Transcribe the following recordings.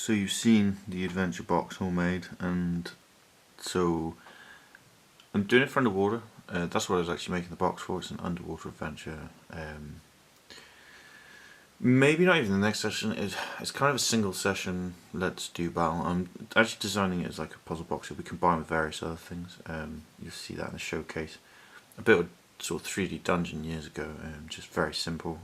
So you've seen the adventure box all made, and so I'm doing it for underwater. That's what I was actually making the box for. It's an underwater adventure. Maybe not even the next session. It's kind of a single session. Let's do battle. I'm actually designing it as like a puzzle box. It'll be combined with various other things. You'll see that in the showcase. I built a sort of 3D dungeon years ago. Just very simple.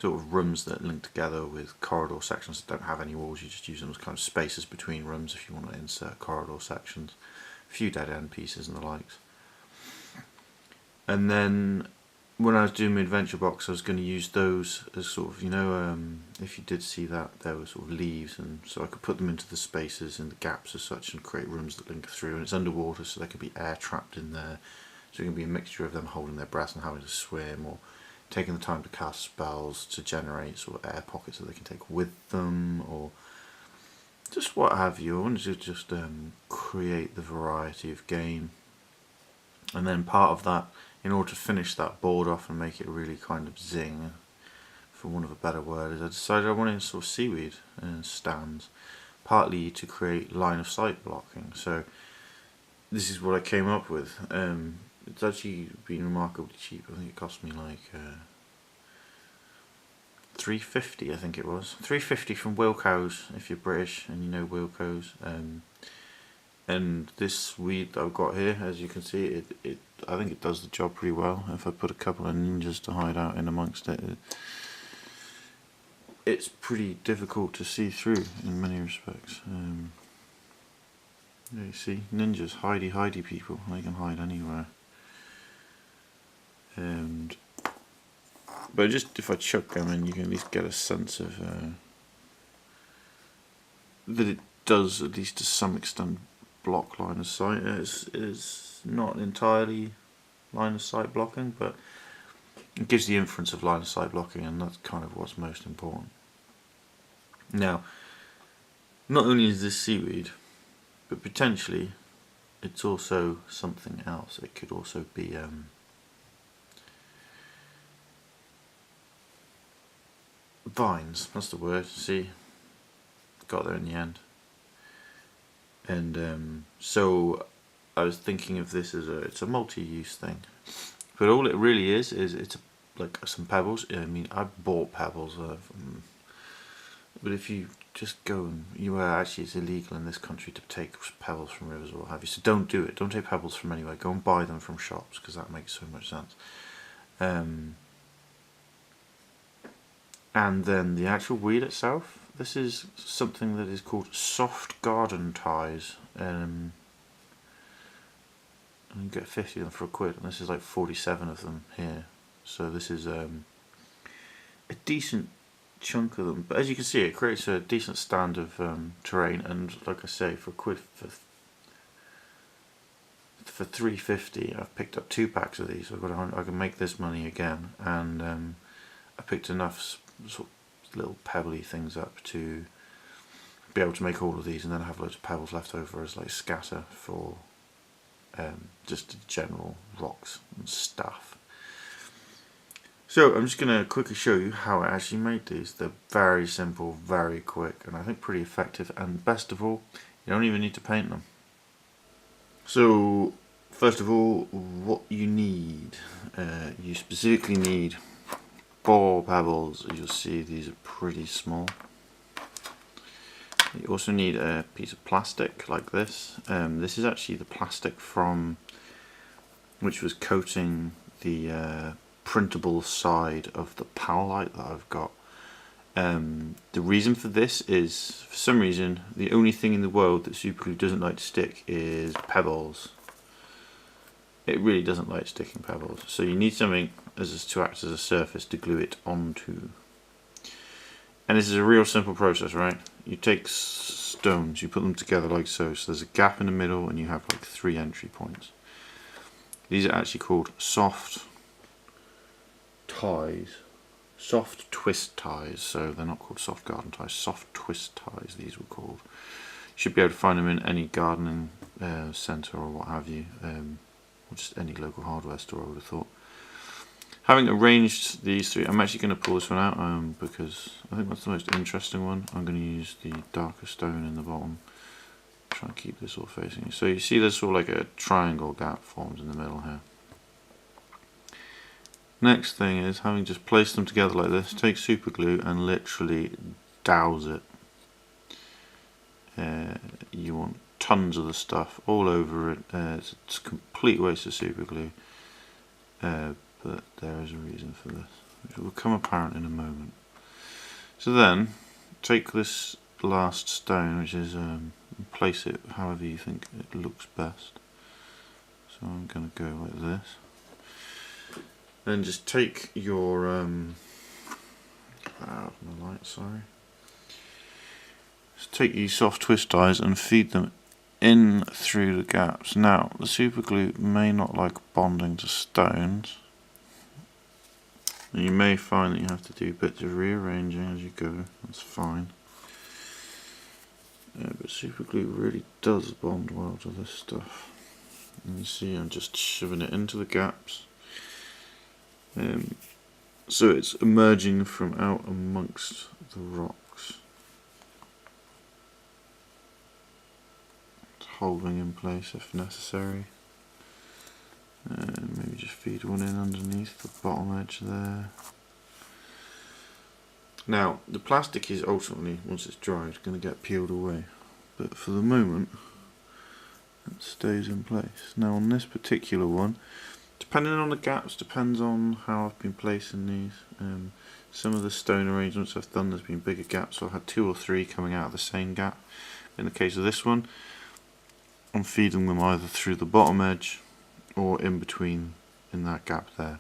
Sort of rooms that link together with corridor sections that don't have any walls. You just use them as kind of spaces between rooms if you want to insert corridor sections. A few dead end pieces and the likes. And then when I was doing my adventure box, I was going to use those as sort of, if you did see that, there were sort of leaves, and so I could put them into the spaces and the gaps as such and create rooms that link through. And it's underwater, so there could be air trapped in there, so it can be a mixture of them holding their breath and having to swim, or taking the time to cast spells to generate sort of air pockets that they can take with them, or just what have you. I wanted to just create the variety of game. And then part of that, in order to finish that board off and make it really kind of zing, for want of a better word, is I decided I wanted sort of seaweed stands, partly to create line of sight blocking. So this is what I came up with. It's actually been remarkably cheap. I think it cost me like $3.50. I think it was $3.50 from Wilco's if you're British and you know Wilco's. And this weed that I've got here, as you can see, I think it does the job pretty well. If I put a couple of ninjas to hide out in amongst it, it's pretty difficult to see through in many respects. There you see, ninjas, hidey people, they can hide anywhere. But just if I chuck them in, you can at least get a sense of that it does, at least to some extent, block line of sight. It's not entirely line of sight blocking, but it gives the inference of line of sight blocking, and that's kind of what's most important. Now, not only is this seaweed, but potentially it's also something else. It could also be vines, that's the word. See, got there in the end. And so I was thinking of this as it's a multi-use thing, but all it really is it's like some pebbles. I mean, I bought pebbles, but if you just go and actually it's illegal in this country to take pebbles from rivers or what have you. So don't do it. Don't take pebbles from anywhere. Go and buy them from shops, because that makes so much sense. And then the actual weed itself. This is something that is called soft garden ties. And you get 50 of them for £1, and this is like 47 of them here. So this is a decent chunk of them. But as you can see, it creates a decent stand of terrain. And like I say, for £1, for $3.50, I've picked up 2 packs of these. So I can make this money again, and I picked enough sort of little pebbly things up to be able to make all of these, and then have loads of pebbles left over as like scatter for just general rocks and stuff. So I'm just going to quickly show you how I actually made these. They're very simple, very quick, and I think pretty effective, and best of all, you don't even need to paint them. So first of all, what you need, you specifically need 4 pebbles. As you'll see, these are pretty small. You also need a piece of plastic like this. This is actually the plastic from which was coating the printable side of the Powellite that I've got. The reason for this is, for some reason, the only thing in the world that super glue doesn't like to stick is pebbles. It really doesn't like sticking pebbles, so you need something to act as a surface to glue it onto. And this is a real simple process, right? You take stones, you put them together like so. So there's a gap in the middle, and you have like 3 entry points. These are actually called soft ties, soft twist ties. So they're not called soft garden ties, soft twist ties these were called. You should be able to find them in any gardening centre or what have you. Or just any local hardware store, I would have thought. Having arranged these three, I'm actually going to pull this one out because I think that's the most interesting one. I'm going to use the darker stone in the bottom. Try and keep this all facing you. So you see there's sort of like a triangle gap formed in the middle here. Next thing is, having just placed them together like this, take super glue and literally douse it. You want tons of the stuff all over it. It's a complete waste of super glue, but there is a reason for this, which will become apparent in a moment. So then, take this last stone, which is place it however you think it looks best. So I'm going to go like this. Then just take your out of the light, sorry. Just take these soft twist ties and feed them in through the gaps. Now, the super glue may not like bonding to stones. And you may find that you have to do bits of rearranging as you go. That's fine. But super glue really does bond well to this stuff. And you see I'm just shoving it into the gaps. So it's emerging from out amongst the rocks. It's holding in place if necessary. And maybe just feed one in underneath the bottom edge there. Now, the plastic is ultimately, once it's dried, going to get peeled away. But for the moment, it stays in place. Now on this particular one, depending on the gaps, depends on how I've been placing these. Some of the stone arrangements I've done, there's been bigger gaps, so I've had 2 or 3 coming out of the same gap. In the case of this one, I'm feeding them either through the bottom edge or in between in that gap there.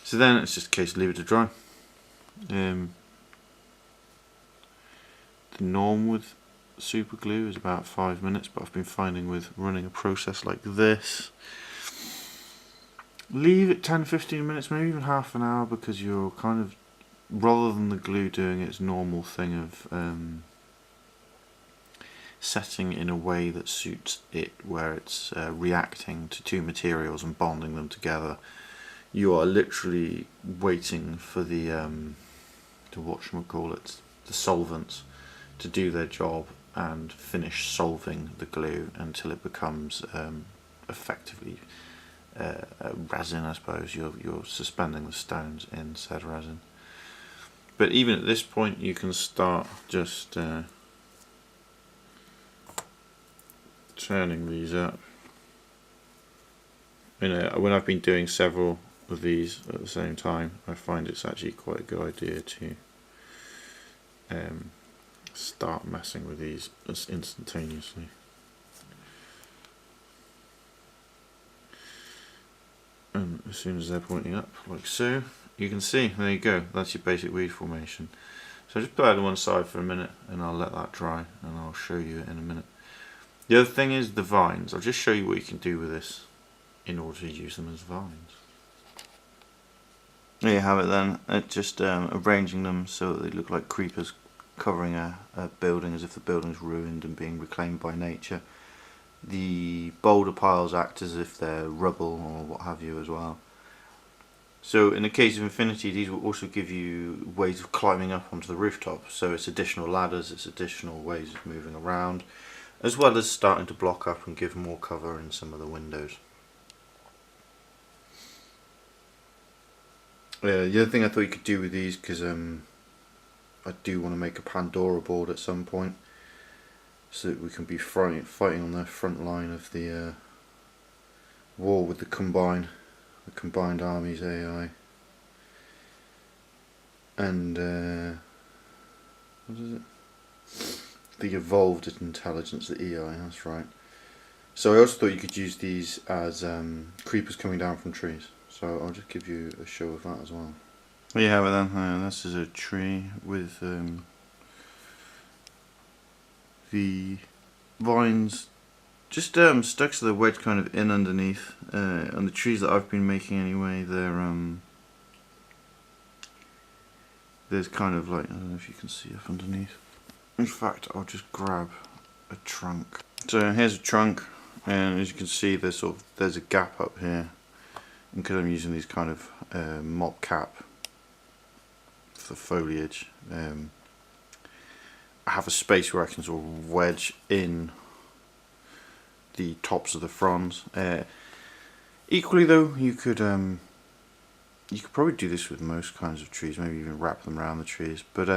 So then it's just a case of leave it to dry. The norm with super glue is about 5 minutes, but I've been finding with running a process like this, leave it 10-15 minutes, maybe even half an hour, because you're kind of, rather than the glue doing its normal thing of setting in a way that suits it, where it's reacting to 2 materials and bonding them together, you are literally waiting for the whatchamacallit, the solvents to do their job and finish solving the glue until it becomes effectively resin, I suppose. You're suspending the stones in said resin. But even at this point you can start just turning these up. When I've been doing several of these at the same time, I find it's actually quite a good idea to start messing with these as instantaneously. And as soon as they're pointing up, like so, you can see, there you go, that's your basic weed formation. So just put that to one side for a minute and I'll let that dry and I'll show you it in a minute. The other thing is the vines. I'll just show you what you can do with this in order to use them as vines. There you have it then, just arranging them so that they look like creepers covering a building as if the building's ruined and being reclaimed by nature. The boulder piles act as if they're rubble or what have you as well. So in the case of Infinity, these will also give you ways of climbing up onto the rooftop, so it's additional ladders, it's additional ways of moving around, as well as starting to block up and give more cover in some of the windows. The other thing I thought you could do with these, because I do want to make a Pandora board at some point, so that we can be fighting on the front line of the war with the combined armies AI and what is it? The evolved intelligence, the EI. That's right. So I also thought you could use these as creepers coming down from trees. So I'll just give you a show of that as well. There you have it then. This is a tree with the vines just stuck to the wedge kind of in underneath. And the trees that I've been making anyway, there's kind of like, I don't know if you can see up underneath. In fact, I'll just grab a trunk. So here's a trunk, and as you can see, there's a gap up here. and because I'm using these kind of mop cap for foliage, I have a space where I can sort of wedge in the tops of the fronds. Equally though, you could probably do this with most kinds of trees, maybe even wrap them around the trees, but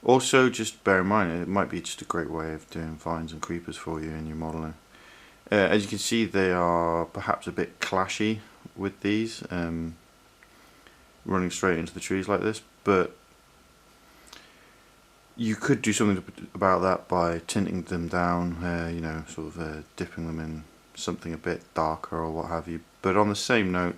also just bear in mind it might be just a great way of doing vines and creepers for you in your modelling. As you can see, they are perhaps a bit clashy with these, running straight into the trees like this, but you could do something about that by tinting them down, you know, sort of dipping them in something a bit darker or what have you. But on the same note,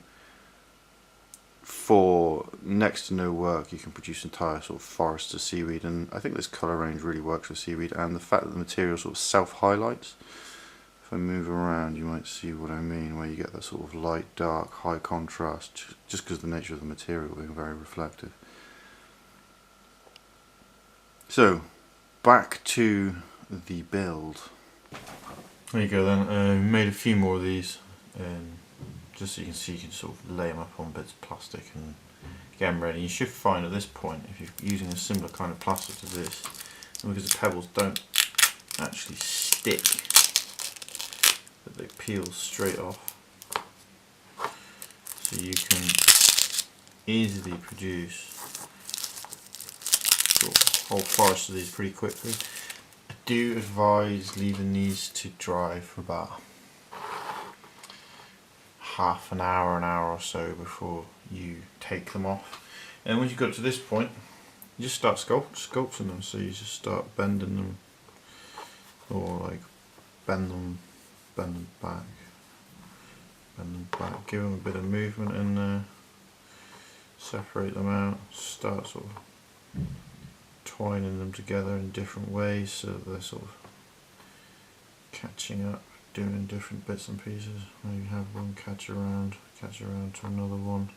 for next to no work, you can produce entire sort of forests of seaweed, and I think this colour range really works with seaweed, and the fact that the material sort of self-highlights. If I move around, you might see what I mean, where you get that sort of light, dark, high contrast, just because of the nature of the material being very reflective. So, back to the build. There you go then. Made a few more of these, just so you can sort of lay them up on bits of plastic and get them ready. You should find at this point, if you're using a similar kind of plastic to this, and because the pebbles don't actually stick, that they peel straight off, so you can easily produce sort of whole forest of these pretty quickly. I do advise leaving these to dry for about half an hour or so before you take them off. And once you got to this point, you just start sculpting them. So you just start bending them, or like bend them back, give them a bit of movement in there, separate them out, start sort of twining them together in different ways so that they're sort of catching up, doing different bits and pieces. Maybe have one catch around to another one.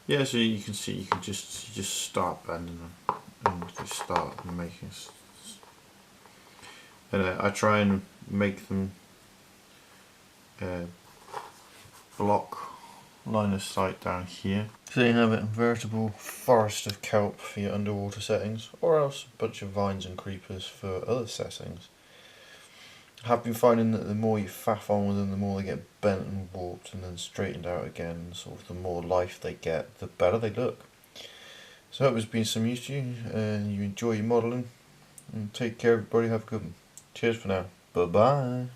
Yeah, so you can see you just start bending them and just start making. And I try and make them block line of sight down here. So you have a veritable forest of kelp for your underwater settings, or else a bunch of vines and creepers for other settings. I have been finding that the more you faff on with them, the more they get bent and warped and then straightened out again, sort of the more life they get, the better they look. So I hope it's been some use to you and you enjoy your modelling, and take care everybody, have a good one. Cheers for now, bye bye.